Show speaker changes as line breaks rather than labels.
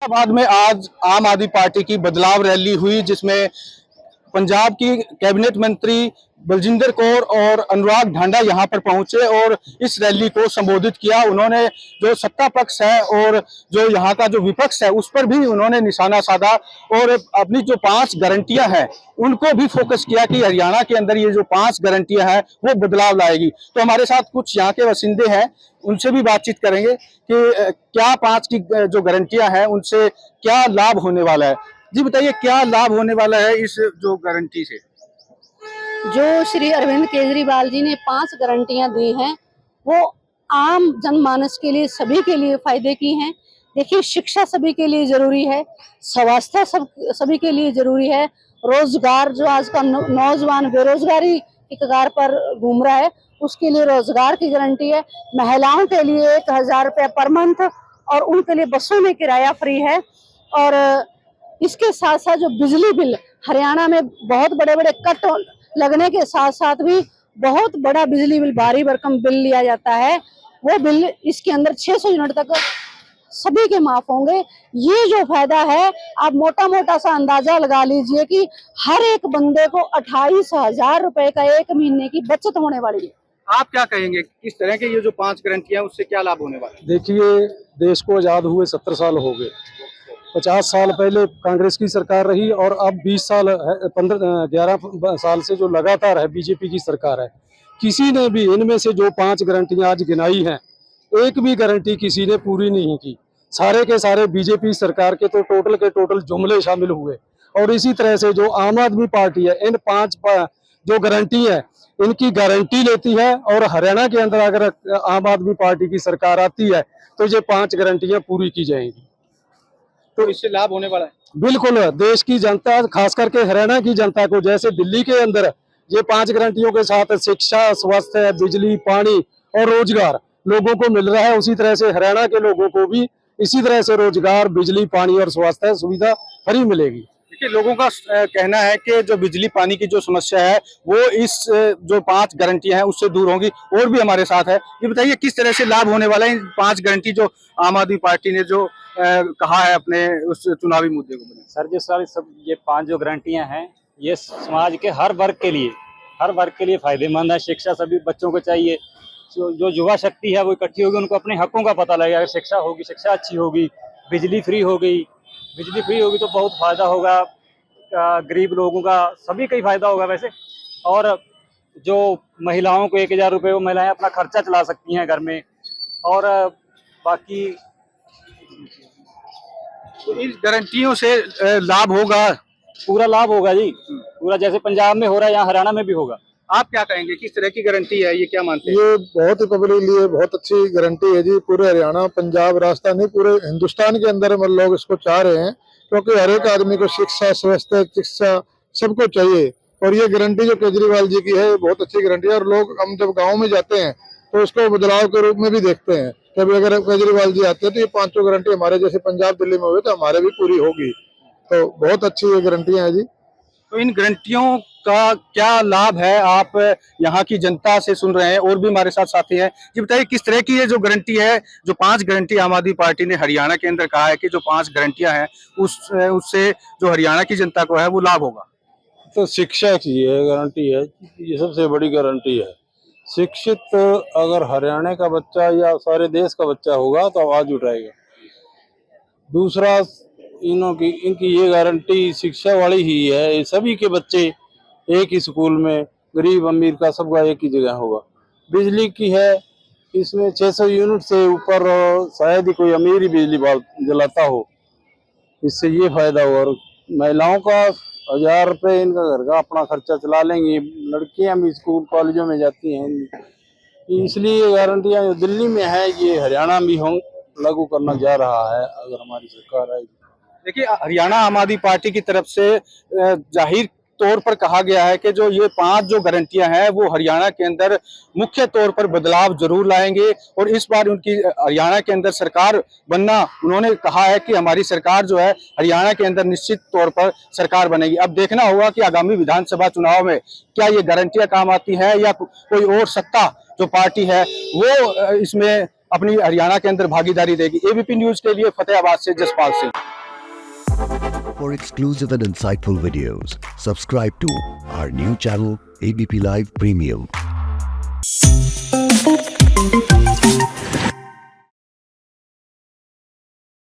फैसलाबाद में आज आम आदमी पार्टी की बदलाव रैली हुई, जिसमें पंजाब की कैबिनेट मंत्री बलजिंदर कौर और अनुराग ढांडा यहां पर पहुंचे और इस रैली को संबोधित किया। उन्होंने जो सत्ता पक्ष है और जो यहां का जो विपक्ष है उस पर भी उन्होंने निशाना साधा और अपनी जो 5 गारंटियां हैं उनको भी फोकस किया कि हरियाणा के अंदर ये जो 5 गारंटियां हैं वो बदलाव लाएगी। तो हमारे साथ कुछ यहाँ के बासिंदे हैं, उनसे भी बातचीत करेंगे कि क्या 5 की जो गारंटियां हैं उनसे क्या लाभ होने वाला है। जी बताइए, क्या लाभ होने वाला है इस जो गारंटी से?
जो श्री अरविंद केजरीवाल जी ने 5 गारंटियां दी हैं वो आम जनमानस के लिए, सभी के लिए फायदे की हैं। देखिए, शिक्षा सभी के लिए जरूरी है, स्वास्थ्य सभी के लिए जरूरी है, रोजगार जो आज का नौजवान बेरोजगारी की कगार पर घूम रहा है उसके लिए रोजगार की गारंटी है। महिलाओं के लिए 1000 रुपये पर मंथ और उनके लिए बसों में किराया फ्री है। और इसके साथ साथ जो बिजली बिल हरियाणा में बहुत बड़े बड़े कट लगने के साथ साथ भी बहुत बड़ा बिजली बिल, भारी भरकम बिल लिया जाता है, वो बिल इसके अंदर 600 यूनिट तक सभी के माफ होंगे। ये जो फायदा है, आप मोटा सा अंदाजा लगा लीजिए कि हर एक बंदे को 28,000 रुपए का एक महीने की बचत होने वाली है।
आप क्या कहेंगे, किस तरह के ये जो 5 गारंटियां उससे क्या लाभ होने वाला है?
देखिए, देश को आजाद हुए 70 साल हो गए। 50 साल पहले कांग्रेस की सरकार रही और अब 20 साल 11 साल से जो लगातार है बीजेपी की सरकार है। किसी ने भी इनमें से जो 5 गारंटियां आज गिनाई हैं, एक भी गारंटी किसी ने पूरी नहीं की। सारे के सारे बीजेपी सरकार के टोटल जुमले शामिल हुए। और इसी तरह से जो आम आदमी पार्टी है, इन 5 जो गारंटी है इनकी गारंटी लेती है और हरियाणा के अंदर अगर आम आदमी पार्टी की सरकार आती है तो ये 5 गारंटियां पूरी की जाएंगी।
तो इससे लाभ होने वाला है?
बिल्कुल, देश की जनता, खास करके हरियाणा की जनता को, जैसे दिल्ली के अंदर ये 5 गारंटियों के साथ शिक्षा, स्वास्थ्य, बिजली, पानी और रोजगार लोगों को मिल रहा है, उसी तरह से हरियाणा के लोगों को भी इसी तरह से रोजगार, बिजली, पानी और स्वास्थ्य सुविधा फ्री मिलेगी।
देखिए, लोगों का कहना है कि जो बिजली पानी की जो समस्या है वो इस जो 5 गारंटियां हैं उससे दूर होंगी। और भी हमारे साथ है, ये बताइए किस तरह से लाभ होने वाला है इन 5 गारंटी जो आम आदमी पार्टी ने जो कहा है अपने उस चुनावी मुद्दे को?
सर, जो सारी सब ये 5 जो गारंटियां हैं ये समाज के हर वर्ग के लिए फायदेमंद है। शिक्षा सभी बच्चों को चाहिए, जो युवा शक्ति है वो इकट्ठी होगी, उनको अपने हकों का पता लगेगा। अगर शिक्षा होगी, शिक्षा अच्छी होगी, बिजली फ्री होगी तो बहुत फायदा होगा गरीब लोगों का, सभी का ही फायदा होगा वैसे। और जो महिलाओं को 1000 रुपये, वो महिलाएं अपना खर्चा चला सकती हैं घर में। और बाकी
तो इन गारंटियों से लाभ होगा,
पूरा लाभ होगा जी, पूरा जैसे पंजाब में हो रहा है यहाँ हरियाणा में भी होगा।
आप क्या कहेंगे, किस तरह की गारंटी है ये, क्या मानते हैं?
ये बहुत ही पब्लिक लिए बहुत अच्छी गारंटी है जी। पूरे हरियाणा, पंजाब, राजस्थान नहीं, पूरे हिंदुस्तान के अंदर मतलब लोग इसको चाह रहे हैं, क्योंकि हर एक आदमी को शिक्षा, स्वास्थ्य, चिकित्सा सबको चाहिए। और ये गारंटी जो केजरीवाल जी की है बहुत अच्छी गारंटी है। और लोग, हम जब गाँव में जाते हैं तो इसको बदलाव के रूप में भी देखते हैं कि अगर केजरीवाल जी आते हैं तो ये 5 गारंटी हमारे जैसे पंजाब, दिल्ली में हुए तो हमारे भी पूरी होगी। तो बहुत अच्छी ये गारंटियां हैं जी।
तो इन गारंटियों का क्या लाभ है, आप यहाँ की जनता से सुन रहे हैं। और भी हमारे साथ साथी हैं, ये बताइए किस तरह की ये जो गारंटी है, जो 5 गारंटी आम आदमी पार्टी ने हरियाणा के अंदर कहा है कि जो 5 गारंटियां हैं उससे जो हरियाणा की जनता को है वो लाभ होगा।
तो शिक्षा की ये गारंटी है, ये सबसे बड़ी गारंटी है। शिक्षित अगर हरियाणा का बच्चा या सारे देश का बच्चा होगा तो आवाज उठाएगा। दूसरा, इनकी ये गारंटी शिक्षा वाली ही है। सभी के बच्चे एक ही स्कूल में, गरीब अमीर का सबका एक ही जगह होगा। बिजली की है, इसमें 600 यूनिट से ऊपर शायद ही कोई अमीर ही बिजली जलाता हो, इससे ये फायदा हुआ। और महिलाओं का 1000 रुपये इनका घर का अपना खर्चा चला लेंगी। लड़कियां भी स्कूल कॉलेजों में जाती हैं, इसलिए ये गारंटियां जो दिल्ली में है ये हरियाणा भी हम लागू करना जा रहा है अगर हमारी सरकार आएगी।
देखिए, हरियाणा आम आदमी पार्टी की तरफ से जाहिर तौर पर कहा गया है कि जो ये 5 जो गारंटियां हैं वो हरियाणा के अंदर मुख्य तौर पर बदलाव जरूर लाएंगे। और इस बार उनकी हरियाणा के अंदर सरकार बनना, उन्होंने कहा है कि हमारी सरकार जो है हरियाणा के अंदर निश्चित तौर पर सरकार बनेगी। अब देखना होगा कि आगामी विधानसभा चुनाव में क्या ये गारंटियां काम आती हैं या कोई और सत्ता जो पार्टी है वो इसमें अपनी हरियाणा के अंदर भागीदारी देगी। एबीपी न्यूज के लिए फतेहाबाद से Jaspal Singh.
For exclusive and insightful videos, subscribe to our new channel ABP Live Premium.